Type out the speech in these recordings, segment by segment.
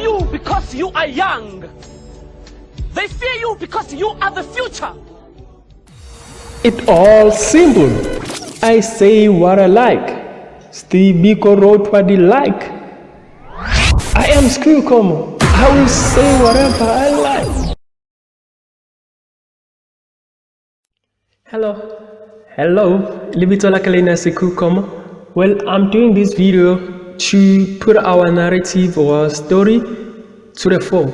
you because you are young. They fear you because you are the future. It all simple. I say what I like. Steve Biko wrote what he like. I am Screwcom. I will say whatever I like. Hello, Libitola Kalina Screwcom. Well, I'm doing this video to put our narrative or our story to the fore.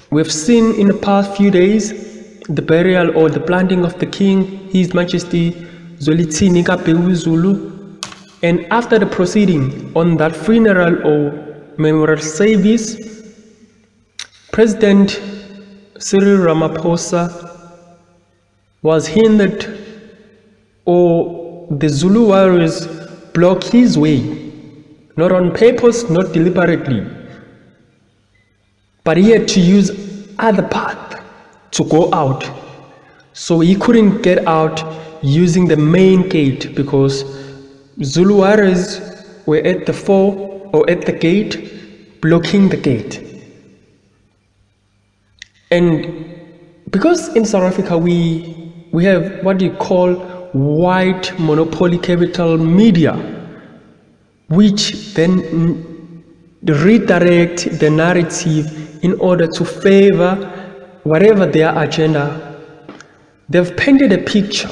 We've seen in the past few days the burial or the planting of the King, His Majesty Zwelithini Kapeu Zulu, and after the proceeding on that funeral or memorial service, President Cyril Ramaphosa was hindered, or the Zulu warriors blocked his way, not on purpose, not deliberately, but he had to use other path to go out. So he couldn't get out using the main gate because Zulu warriors were at the fore or at the gate, blocking the gate. And because in South Africa we have what you call white monopoly capital media, which then redirect the narrative in order to favor whatever their agenda. They've painted a picture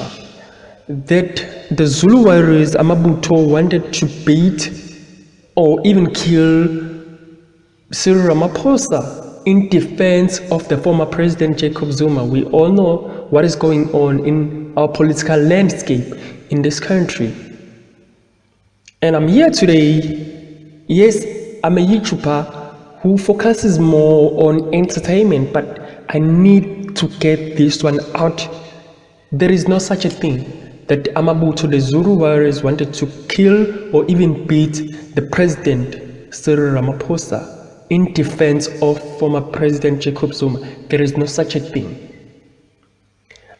that the Zulu warriors Amabutho wanted to beat or even kill Cyril Ramaphosa in defense of the former president Jacob Zuma. We all know what is going on in our political landscape in this country. And I'm here today. Yes, I'm a YouTuber who focuses more on entertainment, but I need to get this one out. There is no such a thing that Amabutho, the Zulu warriors, wanted to kill or even beat the president Cyril Ramaphosa in defense of former president Jacob Zuma. There is no such a thing.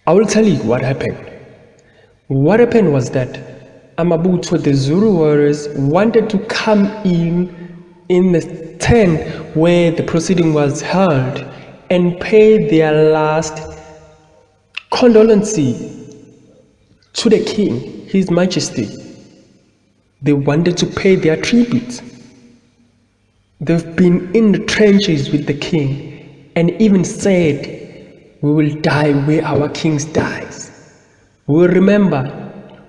I will tell you what happened. What happened was that Amabutho, the Zulu warriors, wanted to come in the tent where the proceeding was held and pay their last condolence to the King, His Majesty. They wanted to pay their tribute. They've been in the trenches with the King and even said, we will die where our King dies. We will remember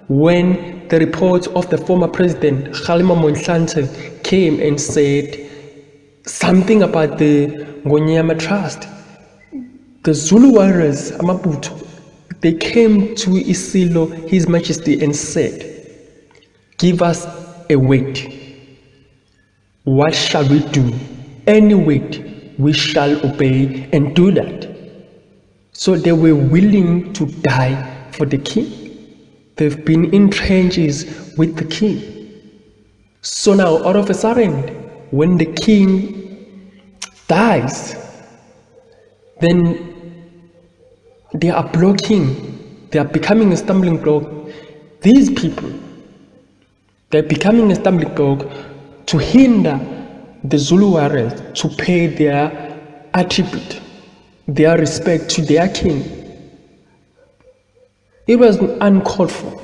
when the report of the former president Kgalema Motlanthe came and said something about the Ngonyama Trust. The Zulu warriors, Amabutho, they came to Isilo, His Majesty, and said, give us a word. What shall we do? Any word we shall obey and do that. So they were willing to die for the King. They've been in trenches with the King. So now all of a sudden, when the King dies, then they are blocking, they are becoming a stumbling block. These people, they're becoming a stumbling block to hinder the Zulu warriors to pay their attribute, their respect to their King. It was uncalled for.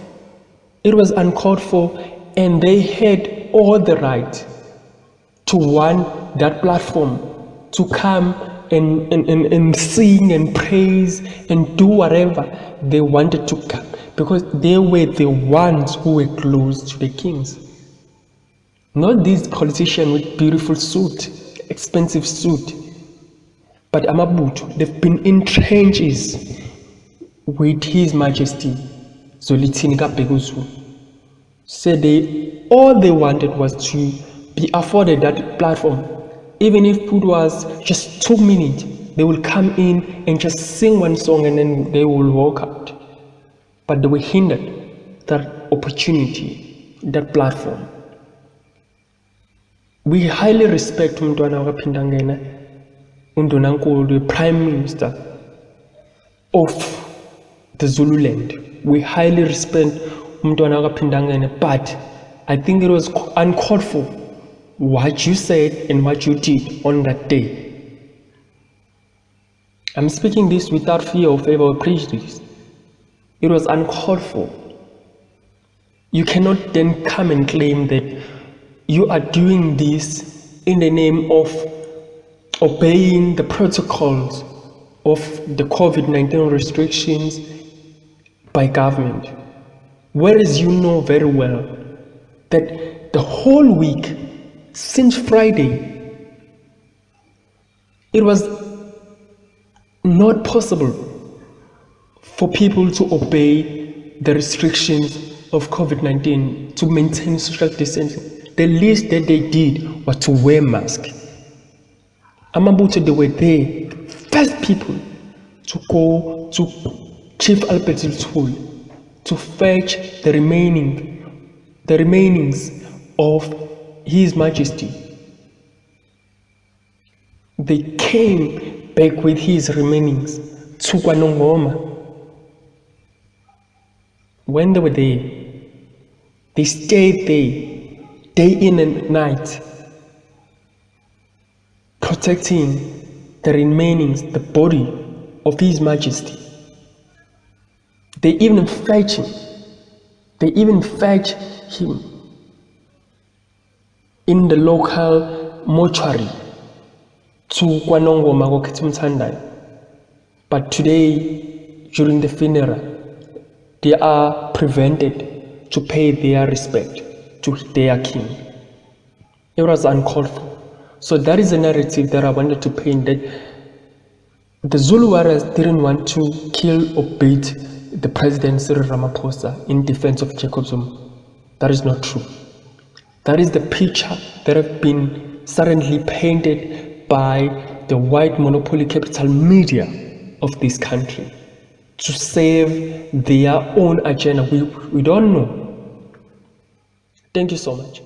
It was uncalled for, and they had all the right to want that platform to come and sing and praise and do whatever they wanted to come, because they were the ones who were close to the kings. Not these politicians with beautiful suit, expensive suit, but Amabutho. They've been in trenches with His Majesty Zwelithini Kapeu Zulu. Said all they wanted was to be afforded that platform. Even if it was just 2 minutes, they will come in and just sing one song and then they will walk out. But they were hindered that opportunity, that platform. We highly respect Umntwana kaPhindangene, Undunankulu, the Prime Minister of the Zululand. We highly respect Umntwana kaPhindangene, but I think it was uncalled for what you said and what you did on that day. I'm speaking this without fear of favor or prejudice. It was uncalled for. You cannot then come and claim that you are doing this in the name of obeying the protocols of the COVID-19 restrictions by government. Whereas you know very well that the whole week, since Friday, it was not possible for people to obey the restrictions of COVID-19 to maintain social distancing. The least that they did was to wear masks. Amabutho, they were there, first people to go to Chief Albert's School to fetch the remainings of His Majesty. They came back with his remainings to KwaNongoma. When they were there, they stayed there day in and night, protecting the remainings, the body of His Majesty. They even fetch him. They even fetch him in the local mortuary to KwaNongoma Kokhetumthandai. But today, during the funeral, they are prevented to pay their respect to their king. It was uncalled for. So that is a narrative that I wanted to paint, that the Zulu warriors didn't want to kill or beat the president Cyril Ramaphosa in defense of Jacob Zuma. That is not true. That is the picture that has been suddenly painted by the white monopoly capital media of this country to save their own agenda. We don't know. Thank you so much.